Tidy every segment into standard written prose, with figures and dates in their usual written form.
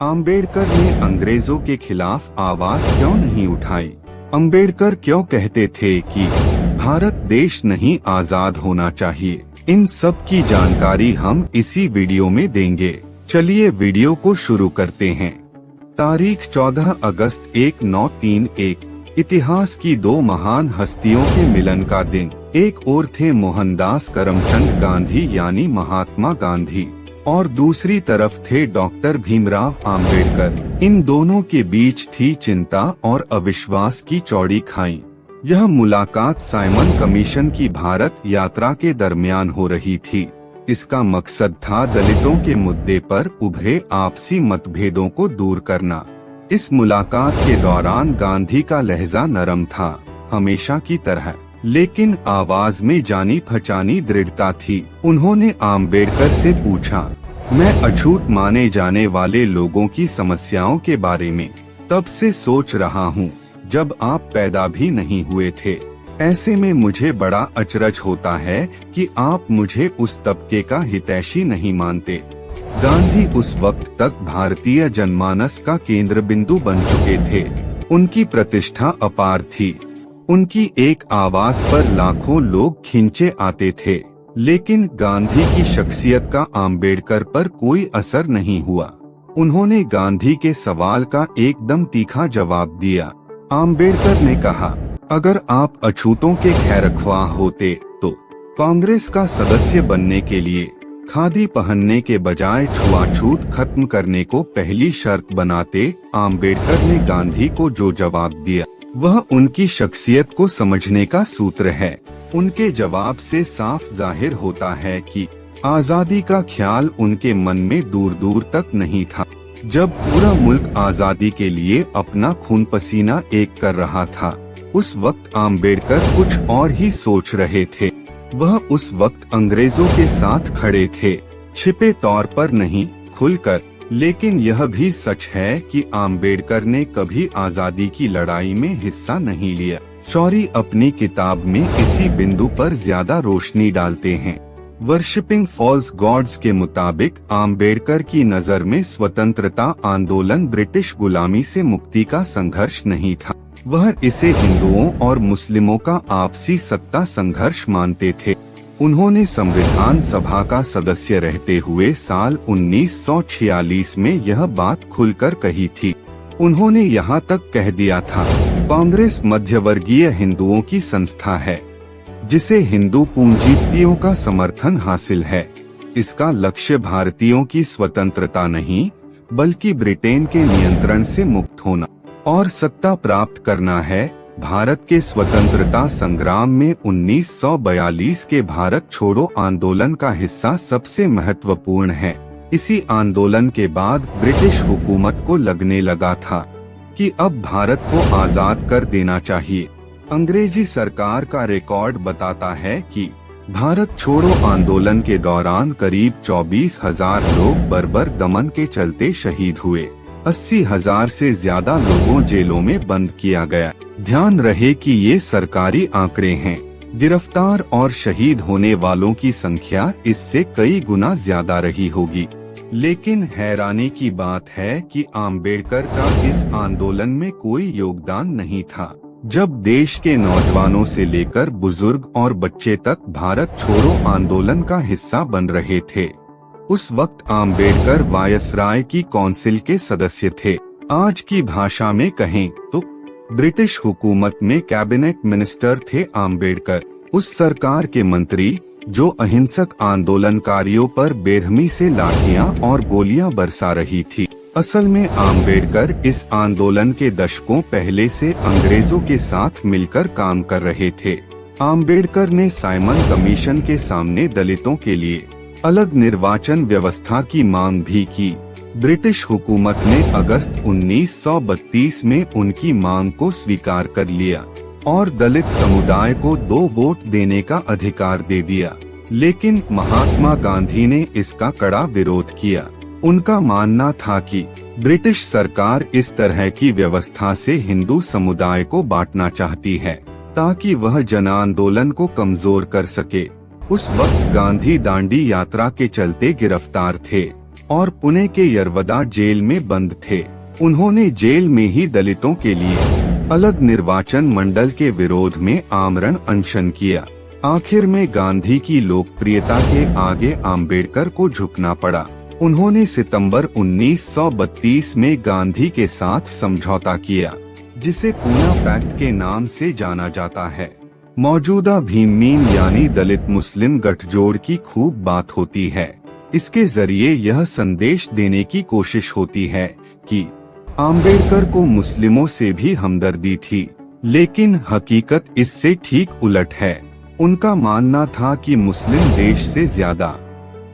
आम्बेडकर ने अंग्रेजों के खिलाफ आवाज क्यों नहीं उठाई? अंबेडकर क्यों कहते थे कि भारत देश नहीं आजाद होना चाहिए? इन सब की जानकारी हम इसी वीडियो में देंगे। चलिए वीडियो को शुरू करते हैं। तारीख 14 अगस्त 1931, इतिहास की दो महान हस्तियों के मिलन का दिन। एक ओर थे मोहनदास करमचंद गांधी यानी महात्मा गांधी और दूसरी तरफ थे डॉक्टर भीमराव आम्बेडकर। इन दोनों के बीच थी चिंता और अविश्वास की चौड़ी खाई। यह मुलाकात साइमन कमीशन की भारत यात्रा के दरमियान हो रही थी। इसका मकसद था दलितों के मुद्दे पर उभरे आपसी मतभेदों को दूर करना। इस मुलाकात के दौरान गांधी का लहजा नरम था, हमेशा की तरह, लेकिन आवाज में जानी पहचानी दृढ़ता थी। उन्होंने आम्बेडकर से पूछा, मैं अछूत माने जाने वाले लोगों की समस्याओं के बारे में तब से सोच रहा हूँ जब आप पैदा भी नहीं हुए थे। ऐसे में मुझे बड़ा अचरज होता है कि आप मुझे उस तबके का हितैषी नहीं मानते। गांधी उस वक्त तक भारतीय जनमानस का केंद्र बिंदु बन चुके थे। उनकी प्रतिष्ठा अपार थी। उनकी एक आवाज पर लाखों लोग खींचे आते थे, लेकिन गांधी की शख्सियत का आम्बेडकर पर कोई असर नहीं हुआ। उन्होंने गांधी के सवाल का एकदम तीखा जवाब दिया। आम्बेडकर ने कहा, अगर आप अछूतों के खैरख्वाह होते तो कांग्रेस का सदस्य बनने के लिए खादी पहनने के बजाय छुआछूत खत्म करने को पहली शर्त बनाते। आम्बेडकर ने गांधी को जो जवाब दिया वह उनकी शख्सियत को समझने का सूत्र है। उनके जवाब से साफ जाहिर होता है कि आजादी का ख्याल उनके मन में दूर दूर तक नहीं था। जब पूरा मुल्क आजादी के लिए अपना खून पसीना एक कर रहा था, उस वक्त आम्बेडकर कुछ और ही सोच रहे थे। वह उस वक्त अंग्रेजों के साथ खड़े थे, छिपे तौर पर नहीं, खुलकर। लेकिन यह भी सच है कि आम्बेडकर ने कभी आजादी की लड़ाई में हिस्सा नहीं लिया। शौरी अपनी किताब में इसी बिंदु पर ज्यादा रोशनी डालते हैं। वर्शिपिंग फॉल्स गॉड्स के मुताबिक आम्बेडकर की नजर में स्वतंत्रता आंदोलन ब्रिटिश गुलामी से मुक्ति का संघर्ष नहीं था। वह इसे हिंदुओं और मुस्लिमों का आपसी सत्ता संघर्ष मानते थे। उन्होंने संविधान सभा का सदस्य रहते हुए साल 1946 में यह बात खुलकर कही थी। उन्होंने यहाँ तक कह दिया था, कांग्रेस मध्यवर्गीय हिंदुओं की संस्था है जिसे हिंदू पूंजीपतियों का समर्थन हासिल है। इसका लक्ष्य भारतीयों की स्वतंत्रता नहीं बल्कि ब्रिटेन के नियंत्रण से मुक्त होना और सत्ता प्राप्त करना है। भारत के स्वतंत्रता संग्राम में 1942 के भारत छोड़ो आंदोलन का हिस्सा सबसे महत्वपूर्ण है। इसी आंदोलन के बाद ब्रिटिश हुकूमत को लगने लगा था कि अब भारत को आजाद कर देना चाहिए। अंग्रेजी सरकार का रिकॉर्ड बताता है कि भारत छोड़ो आंदोलन के दौरान करीब 24,000 लोग बर्बर दमन के चलते शहीद हुए। 80,000 से ज्यादा लोगों जेलों में बंद किया गया। ध्यान रहे कि ये सरकारी आंकड़े हैं। गिरफ्तार और शहीद होने वालों की संख्या इससे कई गुना ज्यादा रही होगी। लेकिन हैरानी की बात है कि आम्बेडकर का इस आंदोलन में कोई योगदान नहीं था। जब देश के नौजवानों से लेकर बुजुर्ग और बच्चे तक भारत छोड़ो आंदोलन का हिस्सा बन रहे थे, उस वक्त आम्बेडकर वायसराय की काउंसिल के सदस्य थे। आज की भाषा में कहें तो ब्रिटिश हुकूमत में कैबिनेट मिनिस्टर थे आम्बेडकर। उस सरकार के मंत्री जो अहिंसक आंदोलनकारियों पर बेरहमी से लाठियां और गोलियां बरसा रही थी। असल में आम्बेडकर इस आंदोलन के दशकों पहले से अंग्रेजों के साथ मिलकर काम कर रहे थे। आम्बेडकर ने साइमन कमीशन के सामने दलितों के लिए अलग निर्वाचन व्यवस्था की मांग भी की। ब्रिटिश हुकूमत ने अगस्त 1932 में उनकी मांग को स्वीकार कर लिया और दलित समुदाय को 2 वोट देने का अधिकार दे दिया। लेकिन महात्मा गांधी ने इसका कड़ा विरोध किया। उनका मानना था कि ब्रिटिश सरकार इस तरह की व्यवस्था से हिंदू समुदाय को बांटना चाहती है ताकि वह जन आंदोलन को कमजोर कर सके। उस वक्त गांधी दांडी यात्रा के चलते गिरफ्तार थे। और पुणे के यरवदा जेल में बंद थे। उन्होंने जेल में ही दलितों के लिए अलग निर्वाचन मंडल के विरोध में आमरण अनशन किया। आखिर में गांधी की लोकप्रियता के आगे आम्बेडकर को झुकना पड़ा। उन्होंने सितंबर 1932 में गांधी के साथ समझौता किया, जिसे पूना पैक्ट के नाम से जाना जाता है। मौजूदा भीममीन यानी दलित मुस्लिम गठजोड़ की खूब बात होती है। इसके जरिए यह संदेश देने की कोशिश होती है कि आम्बेडकर को मुस्लिमों से भी हमदर्दी थी, लेकिन हकीकत इससे ठीक उलट है। उनका मानना था कि मुस्लिम देश से ज्यादा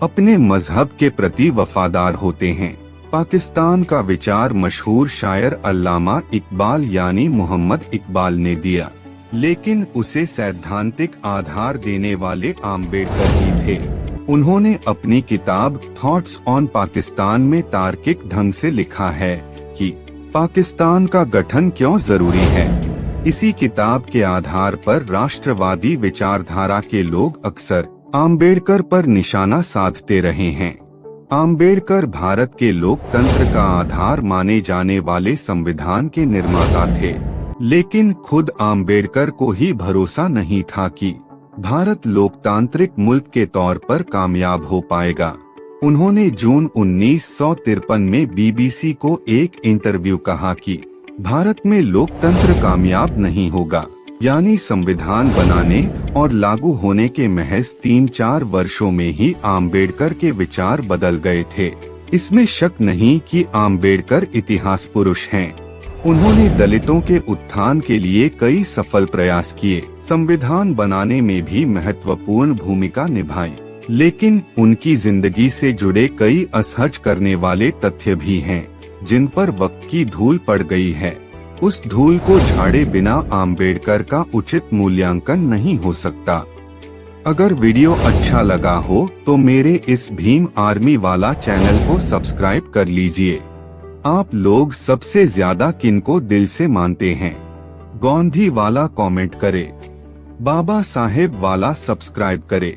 अपने मजहब के प्रति वफादार होते हैं। पाकिस्तान का विचार मशहूर शायर अल्लामा इकबाल यानी मोहम्मद इकबाल ने दिया, लेकिन उसे सैद्धांतिक आधार देने वाले आम्बेडकर ही थे। उन्होंने अपनी किताब थॉट्स ऑन पाकिस्तान में तार्किक ढंग से लिखा है कि पाकिस्तान का गठन क्यों जरूरी है। इसी किताब के आधार पर राष्ट्रवादी विचारधारा के लोग अक्सर आम्बेडकर पर निशाना साधते रहे हैं। आम्बेडकर भारत के लोकतंत्र का आधार माने जाने वाले संविधान के निर्माता थे, लेकिन खुद आम्बेडकर को ही भरोसा नहीं था कि भारत लोकतांत्रिक मुल्क के तौर पर कामयाब हो पाएगा। उन्होंने जून 1953 में BBC को एक इंटरव्यू कहा कि भारत में लोकतंत्र कामयाब नहीं होगा, यानी संविधान बनाने और लागू होने के महज 3-4 वर्षों में ही आम्बेडकर के विचार बदल गए थे। इसमें शक नहीं कि आम्बेडकर इतिहास पुरुष हैं। उन्होंने दलितों के उत्थान के लिए कई सफल प्रयास किए, संविधान बनाने में भी महत्वपूर्ण भूमिका निभाई, लेकिन उनकी जिंदगी से जुड़े कई असहज करने वाले तथ्य भी हैं, जिन पर वक्त की धूल पड़ गई है। उस धूल को झाड़े बिना आम्बेडकर का उचित मूल्यांकन नहीं हो सकता। अगर वीडियो अच्छा लगा हो तो मेरे इस भीम आर्मी वाला चैनल को सब्सक्राइब कर लीजिए। आप लोग सबसे ज्यादा किनको दिल से मानते हैं? गांधी वाला कमेंट करें, बाबा साहेब वाला सब्सक्राइब करें।